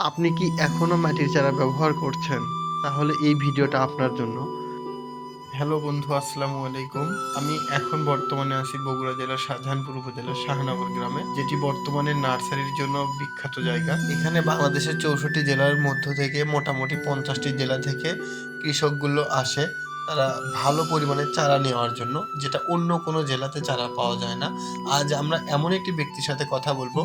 আপনি কি এখনো মাটির চারা ব্যবহার করছেন? তাহলে এই ভিডিওটা আপনার জন্য। হ্যালো বন্ধু, আসসালামু আলাইকুম। আমি এখন বর্তমানে আছি বগুড়া জেলার শাহজাহানপুর উপজেলার শাহনগর গ্রামে, যেটি বর্তমানে নার্সারির জন্য বিখ্যাত জায়গা। এখানে বাংলাদেশের 64 জেলার মধ্য থেকে মোটামুটি 50টি জেলা থেকে কৃষকগুলো আসে তারা ভালো পরিমাণে চারা নেওয়ার জন্য, যেটা অন্য কোনো জেলাতে চারা পাওয়া যায় না। আজ আমরা এমন একটি ব্যক্তির সাথে কথা বলবো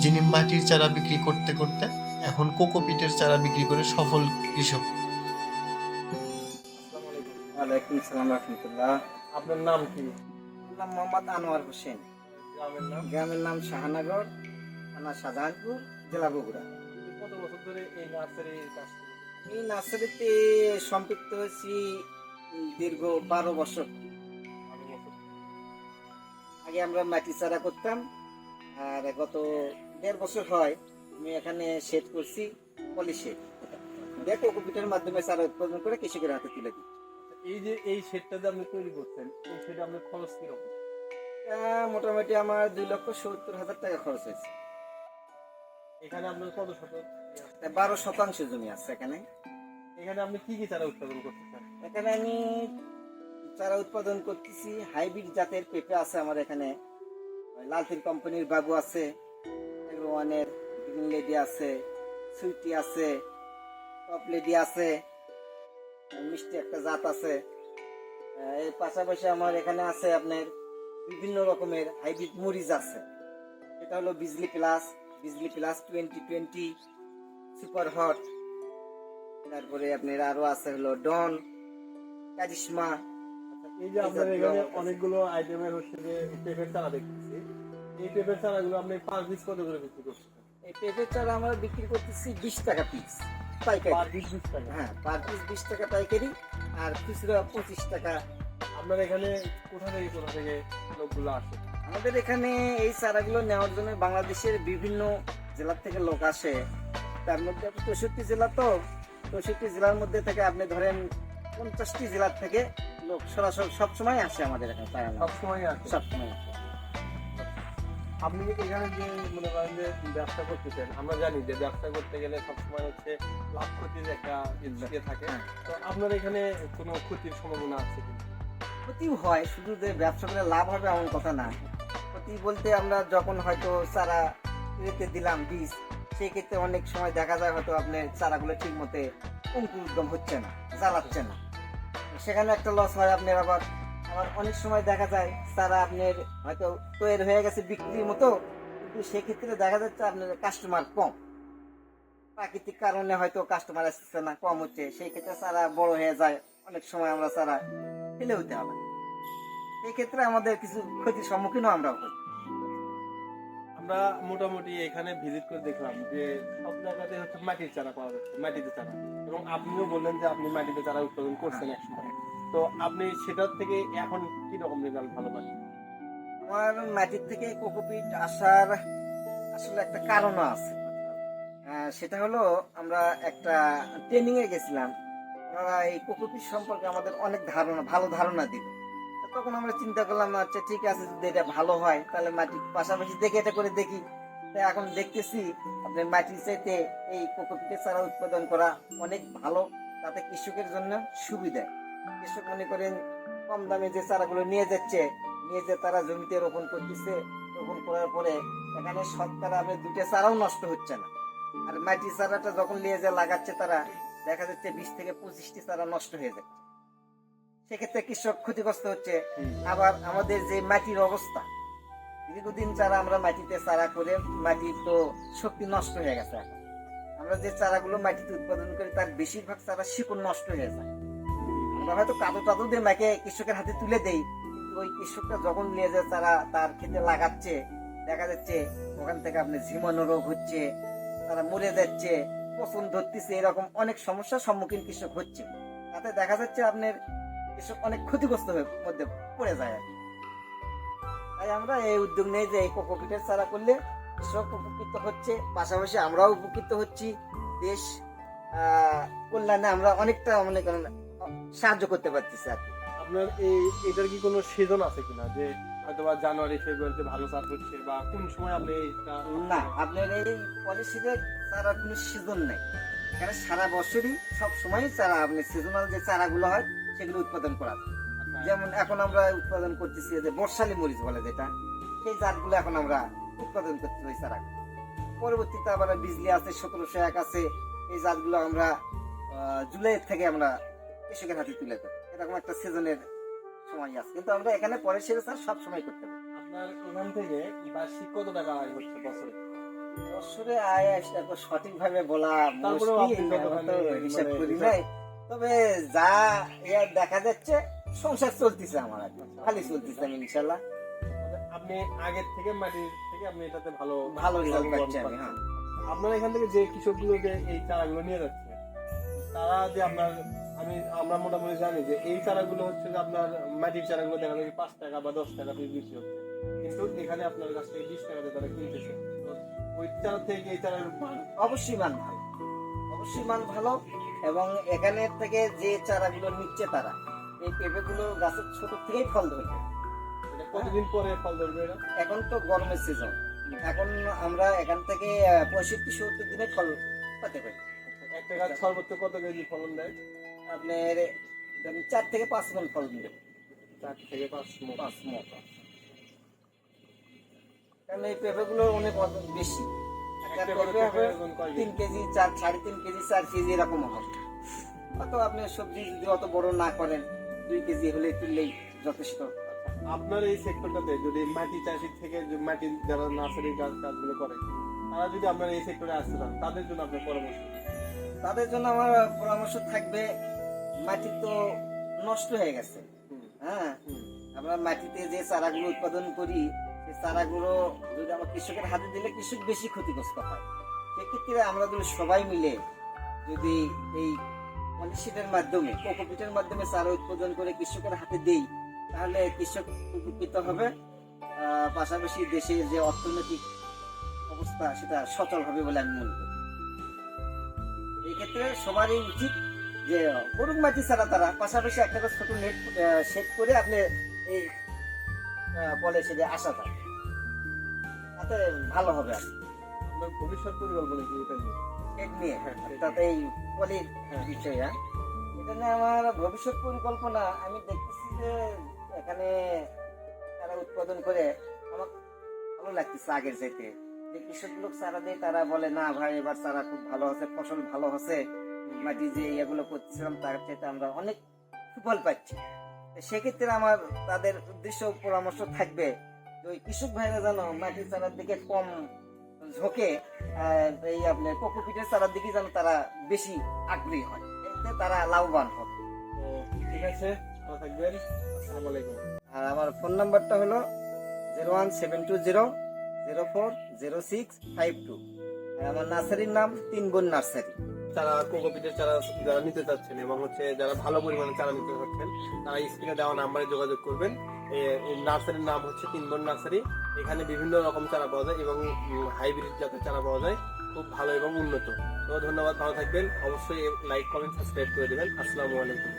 যিনি মাটির চারা বিক্রি করতে করতে এখন কোকোপিটের চারা বিক্রি করে সফল কৃষক। আসসালামু আলাইকুম। ওয়ালাইকুম সালাম রহমতুল্লাহ। আপনার নাম কি? আমার নাম মোহাম্মদ আনোয়ার হোসেন। গ্রামের নাম? গ্রামের নাম শাহনগর, থানা শাহজাহানপুর, জেলা বগুড়া। আপনি কত বছর ধরে এই নার্সারির কাজ করছেন? এই নার্সারিতে সম্পৃক্ত হয়েছি দীর্ঘ 12 বছর। 12 বছর। আগে আমরা মাটি চারা করতাম, আর গত 1.5 বছর হয় আমি এখানে সেট করছি পলি শেড। কোকোপিটের মাধ্যমে চারা উৎপাদন করে কৃষকের হাতে তুলে দিই। এই যে এই শেডটা যে আপনি তৈরি করছেন, এই শেডে আপনার খরচ কিরকম? মোটামুটি আমার 2,70,000 টাকা খরচ হয়েছে। এখানে আপনার কত শতক? 12% জমি আছে এখানে। এখানে আপনি কি কি চারা উৎপাদন করতে চান? এখানে আমি চারা উৎপাদন করতেছি হাইব্রিড জাতের পেঁপে আছে আমার এখানে। লালতির কোম্পানির বাবু আছে, ওয়ানের গ্রিন লেডি আছে, সুইটি আছে, টপ লেডি আছে, মিষ্টি একটা জাত আছে। এর পাশাপাশি আমার এখানে আছে আপনার বিভিন্ন রকমের হাইব্রিড মরিচ আছে। এটা হলো বিজলি প্লাস, বিজলি প্লাস 2020, সুপার হট। তারপরে আপনার আরো আছে হলো ডন, কারিশমা। এই যে আপনার এখানে অনেকগুলো আইটেমের হচ্ছে যে পেঁপের চারা দেখতেছি, এই পেঁপের চারাগুলো আপনি 5 পিস কত করে বিক্রি করছেন? এই পেঁপের চারা আমরা বিক্রি করতেছি 20 টাকা পিস পাইকারি। পার পিস 20 টাকা? হ্যাঁ, পার পিস 20 টাকা পাইকারি, আর খুচরা 25 টাকা। আপনার এখানে কোথা থেকে লোকগুলো আসে? আমাদের এখানে এই চারাগুলো নেওয়ার জন্য বাংলাদেশের বিভিন্ন জেলার থেকে লোক আসে। তার মধ্যে 64 জেলা, তো 64 জেলার মধ্যে থেকে আপনি ধরেন 50টি জেলার থেকে লোক সরাসরি সবসময় আসে আমাদের এখানে চারা নেওয়ার। সবসময় আসে? সবসময় আসে। আপনি এখানে যে মনে করেন যে ব্যবসা করতেছেন, আমরা জানি যে ব্যবসা করতে গেলে সবসময় হচ্ছে লাভ ক্ষতির একটা ইয়ে থাকে। তো আপনার এখানে কোনো ক্ষতির সম্ভাবনা আছে কিনা? ক্ষতি হয়, শুধু যে ব্যবসা করে লাভ হবে এমন কথা না। ক্ষতি বলতে আমরা যখন হয়তো চারা রেতে দিলাম বীজ, সেই ক্ষেত্রে অনেক সময় দেখা যায় হয়তো আপনার চারাগুলো ঠিক মতো অঙ্কুর উদ্গম হচ্ছে না, জ্বালাচ্ছে না, সেখানে একটা লস হয় আপনার। আবার আবার অনেক সময় দেখা যায় চারা আপনার হয়তো তৈরি হয়ে গেছে বিক্রির মতো, কিন্তু সেক্ষেত্রে দেখা যাচ্ছে আপনার কাস্টমার কম, প্রাকৃতিক কারণে হয়তো কাস্টমার আসছে না, কম হচ্ছে, সেই ক্ষেত্রে চারা বড় হয়ে যায়। অনেক সময় আমরা চারা ফেলে হতে হবে, সেই ক্ষেত্রে আমাদের কিছু ক্ষতির সম্মুখীনও আমরা হই। আমরা মোটামুটি এখানে ভিজিট করে দেখলাম যে সব জায়গাতে হচ্ছে মাটির চারা পাওয়া যাচ্ছে, মাটিতে চারা। এবং আপনিও বললেন যে আপনি মাটিতে চারা উৎপাদন করছেন একসময়, তো আপনি সেটার থেকে এখন কি রকম রেজাল্ট ভালো পাচ্ছেন? আমার মাটির থেকে কোকোপিট আসার আসলে একটা কারণও আছে। সেটা হলো আমরা একটা ট্রেনিং এ গেছিলাম, ওনারা এই কোকোপিট সম্পর্কে আমাদের অনেক ভালো ধারণা দিল। তো তখন আমরা চিন্তা করলাম, আচ্ছা ঠিক আছে, যদি এটা ভালো হয় তাহলে মাটির পাশাপাশি দেখে এটা করে দেখি। তাই এখন দেখতেছি আপনার মাটির চাইতে এই কোকোপিটের চারা উৎপাদন করা অনেক ভালো, তাতে কৃষকের জন্য সুবিধা। কৃষক মনে করেন কম দামে যে চারাগুলো নিয়ে যাচ্ছে, নিয়ে যে তারা জমিতে রোপণ করতেছে, রোপণ করার পরে এখানে শতকরা আপনার 2টা চারাও নষ্ট হচ্ছে না। আর মাটির চারাটা যখন নিয়ে যে লাগাচ্ছে তারা, দেখা যাচ্ছে 20 থেকে 25টি চারা নষ্ট হয়ে যাচ্ছে, সেক্ষেত্রে কৃষক ক্ষতিগ্রস্ত হচ্ছে। আবার আমাদের যে মাটির অবস্থা, দীর্ঘদিন চারা আমরা মাটিতে চারা করে মাটির তো শক্তি নষ্ট হয়ে গেছে। এখন আমরা যে চারাগুলো মাটিতে উৎপাদন করি তার বেশিরভাগ চারা শিকড় নষ্ট হয়ে যায়। আমরা হয়তো কাদো টাদো দিয়ে মাকে কৃষকের হাতে তুলে দেই, কিন্তু ওই কৃষকটা যখন নিয়ে যায় তারা তার ক্ষেতে লাগাচ্ছে, দেখা যাচ্ছে ওখান থেকে আপনার ঝিমানো রোগ হচ্ছে, তারা মরে যাচ্ছে, পচন ধরতেছে, এরকম অনেক সমস্যার সম্মুখীন কৃষক হচ্ছে। তাতে দেখা যাচ্ছে আপনার কৃষক অনেক ক্ষতিগ্রস্ত হয়ে মধ্যে পড়ে যায়। তাই আমরা এই উদ্যোগ নেই যে এই কোকোপিটের চারা করলে কৃষক উপকৃত হচ্ছে, পাশাপাশি আমরাও উপকৃত হচ্ছি। দেশ কল্যাণে আমরা অনেকটা মনে করেন সাহায্য করতে পারতেছি আর কি। আপনার এটার কি কোনো সিজন আছে কিনা, যে হয়তো বা জানুয়ারি ফেব্রুয়ারিতে ভালো চাষ হচ্ছে, বা কোন সময় আপনি এটা? না, আপনার এই পলিসিতে চারার কোনো সিজন নেই। এখানে সারা বছরই সব সময় চারা, আপনি সিজনাল যে চারাগুলো হয় সেগুলো উৎপাদন করা যায়। যেমন এখন আমরা উৎপাদন করতেছি যে বর্ষালি মরিচ বলে যেটা, সেই জাতগুলো এখন আমরা উৎপাদন করতেছি ওই চারা। পরবর্তীতে আবার বিজলি আছে, 1701 আছে, এই জাতগুলো আমরা জুলাই থেকে আমরা কৃষকের হাতে তুলে দেবো। এরকম একটা সিজনের সময় আছে, কিন্তু আমরা এখানে পরের সেরে চাষ সব সময় করতে পারি। আপনার এখান থেকে বার্ষিক কত টাকা আয় হচ্ছে বছরে? বছরে আয় আসলে তো সঠিকভাবে বলা তারপরেও আপনি মুশকিল, যতখানি আমরা তো হিসাব মানে করি হিসাব- নাই। তবে যা ইয়া দেখা যাচ্ছে সংসার চলতেছে আমার, আর কি। ভালোই চলতেছে আমি ইনশাল্লাহ, মানে আপনি আগের থেকে মাটির থেকে আপনি এটাতে ভালো ভালো রেজাল্ট ফলন পাচ্ছি আমি। পাচ্ছেন। হ্যাঁ, আপনার এখান থেকে যে কৃষকগুলো যে এই চারাগুলো নিয়ে যাচ্ছে, তারা যে আমরা মোটামুটি জানি যে এই চারাগুলো হচ্ছে যে আপনার মাটির চারাগুলো দেখা যায় 5 টাকা বা 10 টাকা পিস বিক্রি হচ্ছে, কিন্তু এখানে আপনার কাছ থেকে 20 টাকাতে তারা কিনতেছে। তো ওই চারা থেকে এই চারার মান অবশ্যই মান ভালো, অবশ্যই মান ভালো। এবং এখানে থেকে যে চারাগুলো নিচ্ছে তারা, এই পেঁপেগুলো গাছের ছোট থেকেই ফল ধরবে। এটা কতদিন পরে ফল ধরবে এটা? এখন তো গরমের সিজন, এখন আমরা এখান থেকে 65-70 দিনে ফল পেতে পারি। একটা গাছ সর্বোচ্চ কত কেজি ফলন দেয়? আপনার 4 থেকে 5 মণ ফল দিবে। 4 থেকে 5 মণ। 5 মণ, কারণ এই পেঁপেগুলো অনেক বেশি। একটা একটা পেঁপে হবে এরকম কয় 3 কেজি, 3.5 কেজি, 4 কেজি এরকম হবে। অত আপনি সবজি যদি অত বড় না করেন, 2 কেজি হলে তুললেই যথেষ্ট। আপনার এই সেক্টরটাতে যদি মাটি চাষি থেকে মাটি যারা নার্সারি কাজগুলো করে, তারা যদি আপনার এই সেক্টরে আসতে চান, তাদের জন্য আপনার পরামর্শ কি? তাদের জন্য আমার পরামর্শ থাকবে, মাটি তো নষ্ট হয়ে গেছে। হুম, হ্যাঁ, হুম। আমরা মাটিতে যে চারাগুলো উৎপাদন করি, সেই চারাগুলো যদি আমরা কৃষকের হাতে দিলে কৃষক বেশি ক্ষতিগ্রস্ত হয়। সেক্ষেত্রে আমরা যদি সবাই মিলে যদি এই পলিসিটের মাধ্যমে, কোকোপিটের মাধ্যমে চারা উৎপাদন করে কৃষকের হাতে দেই, তাহলে কৃষক উপকৃত হবে। পাশাপাশি দেশের যে অর্থনৈতিক অবস্থা সেটা সচল হবে বলে আমি মনে করি। এই ক্ষেত্রে সবারই উচিত যে গরুর মাটি ছাড়া তারা পাশাপাশি একটা করে ছোট নেট সেট করে আপনি এই পলিসিতে আসা যায়, তাতে ভালো হবে। আর আপনার ভবিষ্যৎ পরিকল্পনা কি এটা নিয়ে? নেট নিয়ে হ্যাঁ, তাতে এই পলির বিষয়ে, এটা নিয়ে আমার ভবিষ্যৎ পরিকল্পনা, আমি দেখতেছি যে এখানে তারা উৎপাদন করে আমার ভালো লাগতেছে। আগের চাইতে যে কৃষক লোক চারা দেয়, তারা বলে না ভাই এবার চারা খুব ভালো হচ্ছে, ফসল ভালো হচ্ছে, মাটি যে এগুলো করতেছিলাম তার চাইতে আমরা অনেক সুফল পাচ্ছি। তো সেক্ষেত্রে আমার তাদের উদ্দেশ্য পরামর্শ থাকবে যে ওই কৃষক ভাইরা যেন মাটির চারার দিকে কম ঝোঁকে এই আপনার কোকোপিটের চারার দিকে যেন তারা বেশি আগ্রহী হয়, এতে তারা লাভবান হবে। তো ঠিক আছে, ভালো থাকবেন। আসসালামু আলাইকুম। আর আমার ফোন নাম্বারটা হলো 01720040652। আর আমার নার্সারির নাম 3 বোন নার্সারি। যারা কোকোপিটের চারা যারা নিতে চাচ্ছেন এবং হচ্ছে যারা ভালো পরিমাণে চারা নিতে চাচ্ছেন, তারা স্ক্রিনে দেওয়া নাম্বারে যোগাযোগ করবেন। এই নার্সারির নাম হচ্ছে 3 বোন নার্সারি। এখানে বিভিন্ন রকম চারা পাওয়া যায় এবং হাইব্রিড জাতের চারা পাওয়া যায়, খুব ভালো এবং উন্নত। তো ধন্যবাদ, ভালো থাকবেন। অবশ্যই লাইক, কমেন্ট, সাবস্ক্রাইব করে দেবেন। আসসালামু আলাইকুম।